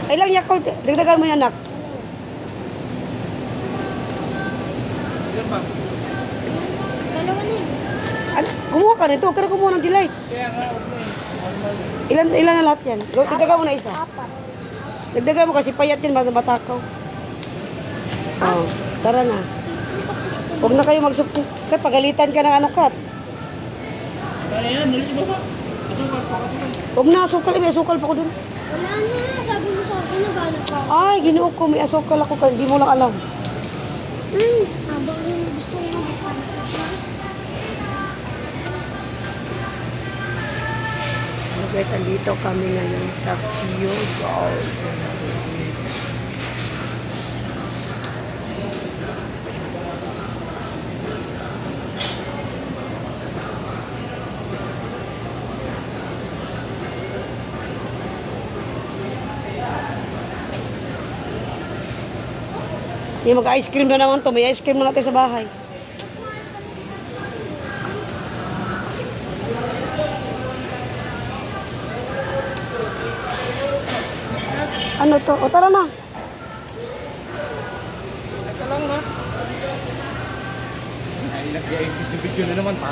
Ilang Yakult? Dagdagan mo yan, anak. Ilan ba? Dalawa na yun. Kumuha ka nito. Kaya kumuha ng delight. Kaya nga, okay. Ilan na lahat yan? Dagdagan mo na isa. 4. Dagdagan mo kasi payat yan, matakaw. Oh, tara na. Huwag na kayo magsukat. Pagalitan ka ng ano, Kat. Kaya yan, nalis mo ba? Asukal pa, asukal. Huwag na, asukal. May asukal pa ko dun. Wala na. Sabi mo sa akin, naghanap ka. Ay, ginuok ko. May asukal ako. Hindi mo lang alam. Habang yung gusto mo maghanap ka. Hello guys, andito kami ngayon sa Field Gold. Yung mag-ice cream na naman to. May ice cream na natin sa bahay. Ano to? O tara na. Teka lang na. Ay, nag-i-video na naman.